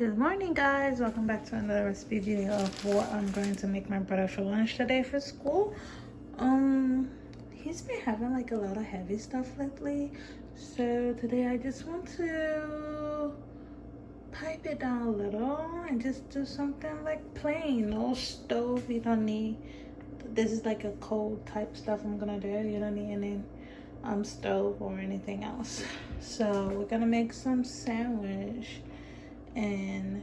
Good morning, guys. Welcome back to another recipe video of what I'm going to make my brother for lunch today for school. He's been having like a lot of heavy stuff lately, so today I just want to pipe it down a little and just do something like plain, no stove. You don't need, this is like a cold type stuff I'm gonna do. You don't need any stove or anything else. So we're gonna make some sandwich, and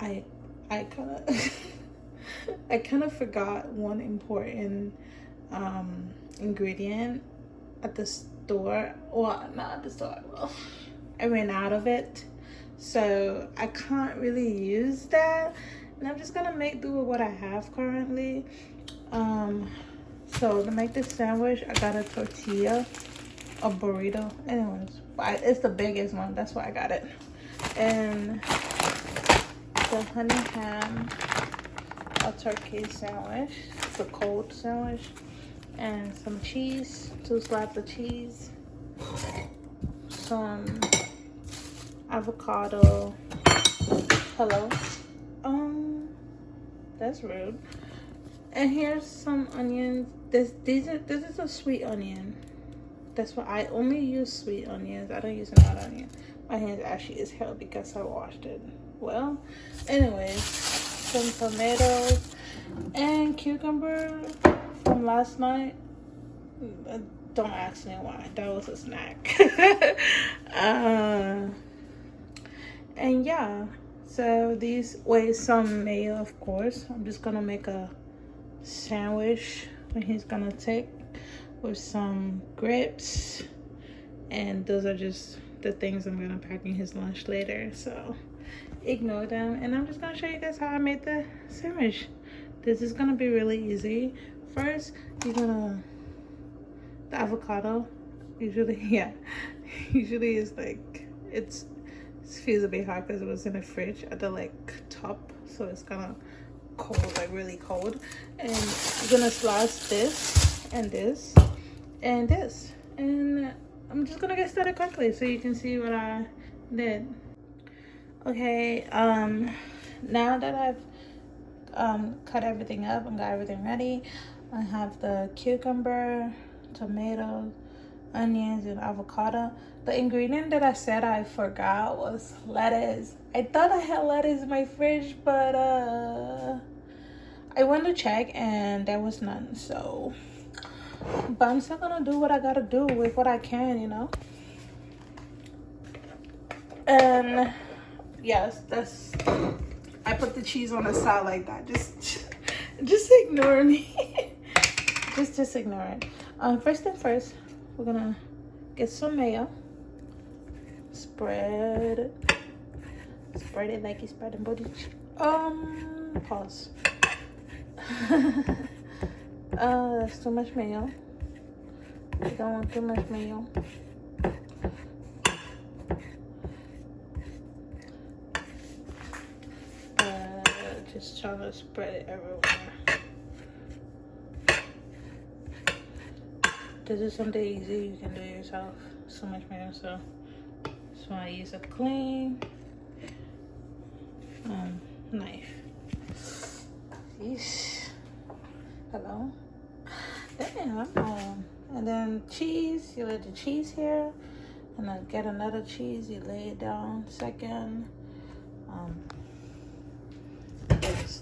I kind of I kind of forgot one important ingredient at the store. Well, not at the store. Well, I ran out of it, so I can't really use that, and I'm just gonna make do with what I have currently. So to make this sandwich, I got a tortilla, a burrito. Anyways, it's the biggest one. That's why I got it. And the honey ham, a turkey sandwich. It's a cold sandwich. And some cheese, 2 slabs of cheese. Some avocado. Hello. That's rude. And here's some onions. This is a sweet onion. That's why I only use sweet onions. I don't use another onion. My hands actually is held because I washed it well. Anyways, some tomatoes and cucumber from last night. Don't ask me why. That was a snack. And yeah, so these weigh some mayo, of course. I'm just gonna make a sandwich that he's gonna take with some grapes, and those are just the things I'm gonna pack in his lunch later, so ignore them. And I'm just gonna show you guys how I made the sandwich. This is gonna be really easy. First, you're gonna, the avocado usually usually is like, it feels a bit hot because it was in the fridge at the like top, so it's kind of cold, like really cold. And you're gonna slice this and this and this, and I'm just gonna get started quickly so you can see what I did. Okay, now that I've cut everything up and got everything ready, I have the cucumber, tomatoes, onions, and avocado. The ingredient that I said I forgot was lettuce. I thought I had lettuce in my fridge, but I went to check and there was none, so but I'm still gonna do what I gotta do with what I can, you know. And yes, that's, I put the cheese on the side like that. Just ignore me. just ignore it. First thing first, we're gonna get some mayo. Spread it like you spread a booty. Pause. That's too much mayo. You don't want too much mayo. Just trying to spread it everywhere. This is something easy you can do yourself. So much mayo, so I use a clean knife. Yeesh. Hello. Damn. And then cheese, you lay the cheese here, and then get another cheese, you lay it down second.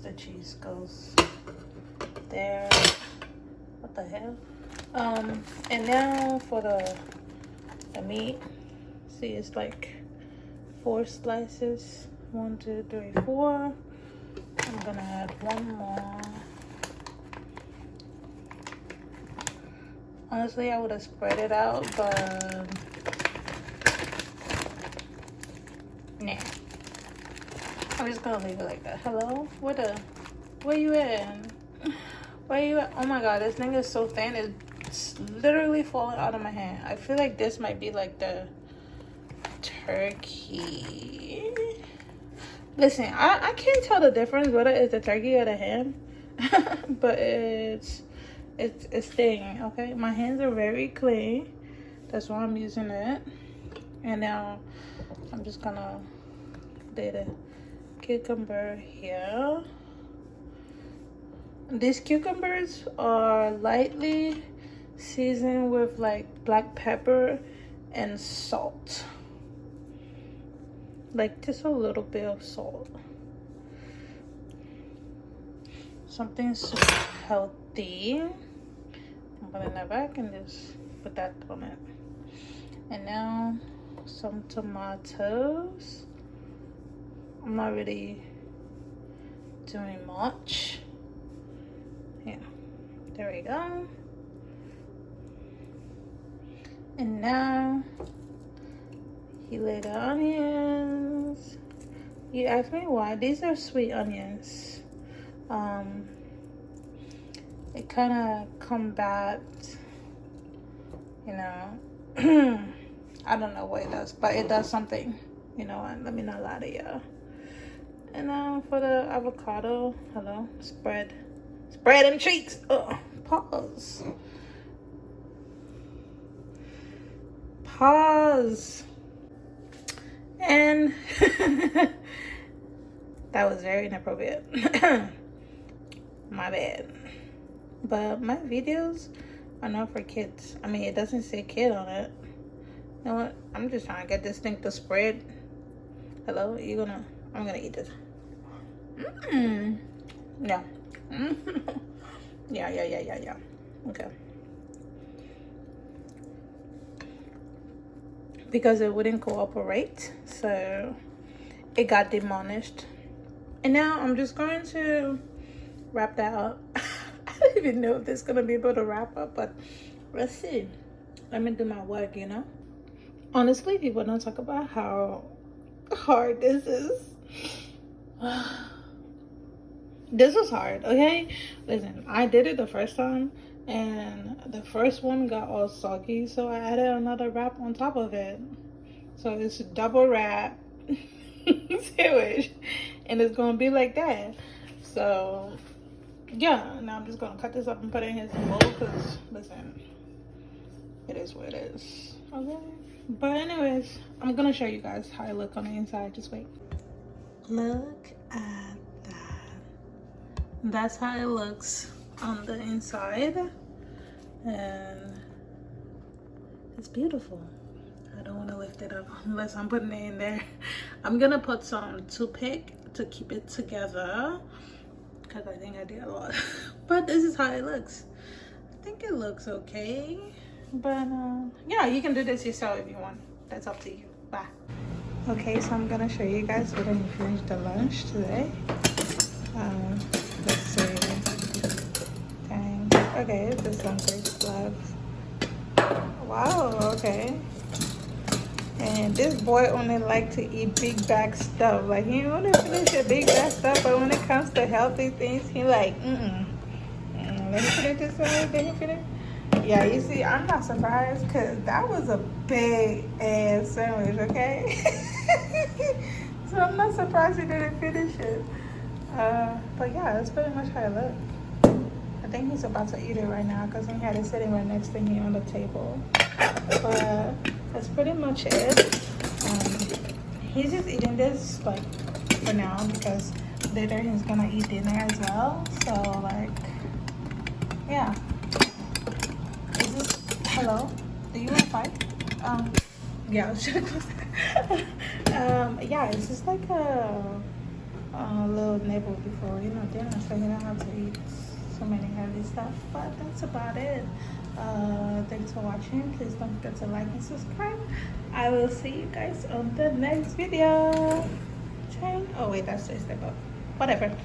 The cheese goes there. What the hell? And now for the meat. See, it's like 4 slices. 1, 2, 3, 4. I'm gonna add one more. Honestly, I would have spread it out, but nah. I'm just gonna leave it like that. Hello? Where you at? Where you at? Oh my god, this thing is so thin. It's literally falling out of my hand. I feel like this might be like the turkey. Listen, I can't tell the difference whether it's the turkey or the ham. But it's staying, okay? My hands are very clean. That's why I'm using it. And now I'm just gonna lay the cucumber here. These cucumbers are lightly seasoned with like black pepper and salt, like just a little bit of salt, something super healthy. I'm putting that back and just put that on it. And now some tomatoes. I'm not really doing much. Yeah, there we go. And now he laid the onions. You asked me why. These are sweet onions. It kind of combats, you know, I don't know what it does, but it does something, you know, and let me not lie to you. And now for the avocado, hello, spread them cheeks. Pause. And that was very inappropriate. My bad. But my videos are not for kids. I mean, it doesn't say kid on it. You know what? I'm just trying to get this thing to spread. Hello? I'm gonna eat this. Yeah. Yeah. Okay. Because it wouldn't cooperate, so it got demolished. And now I'm just going to wrap that up. I don't even know if this is gonna be able to wrap up, but let's see. Let me do my work, you know. Honestly, people don't talk about how hard this is. This was hard, okay? Listen, I did it the first time and the first one got all soggy, so I added another wrap on top of it. So it's a double wrap sandwich, and it's gonna be like that. So yeah, now I'm just gonna cut this up and put it in his bowl, because listen, it is what it is, okay? But anyways, I'm gonna show you guys how it look on the inside. Just wait. Look at that. That's how it looks on the inside, and it's beautiful. I don't want to lift it up unless I'm putting it in there. I'm gonna put some toothpick to keep it together, because I think I did a lot. But this is how it looks. I think it looks okay, but yeah, you can do this yourself if you want. That's up to you. Bye. Okay, so I'm gonna show you guys what I finished the lunch today. Let's see. Dang. Okay, this one takes gloves. Wow, okay. And this boy only like to eat big bag stuff. Like, he want to finish a big bag stuff, but when it comes to healthy things, he like, let me finish this one. Let me finish. Yeah, you see, I'm not surprised, because that was a big ass sandwich, okay? So I'm not surprised he didn't finish it. But yeah, that's pretty much how it looked. I think he's about to eat it right now, because he had it sitting right next to me on the table. But that's pretty much it. He's just eating this, like, for now, because later he's gonna eat dinner as well. So, like, yeah. Is this, hello? Do you want to fight? Yeah, I should have yeah, it's just like a little nibble before, you know, dinner, so you don't have to eat so many heavy stuff. But that's about it. Thanks for watching. Please don't forget to like and subscribe. I will see you guys on the next video. Oh wait, that's just step up. Whatever.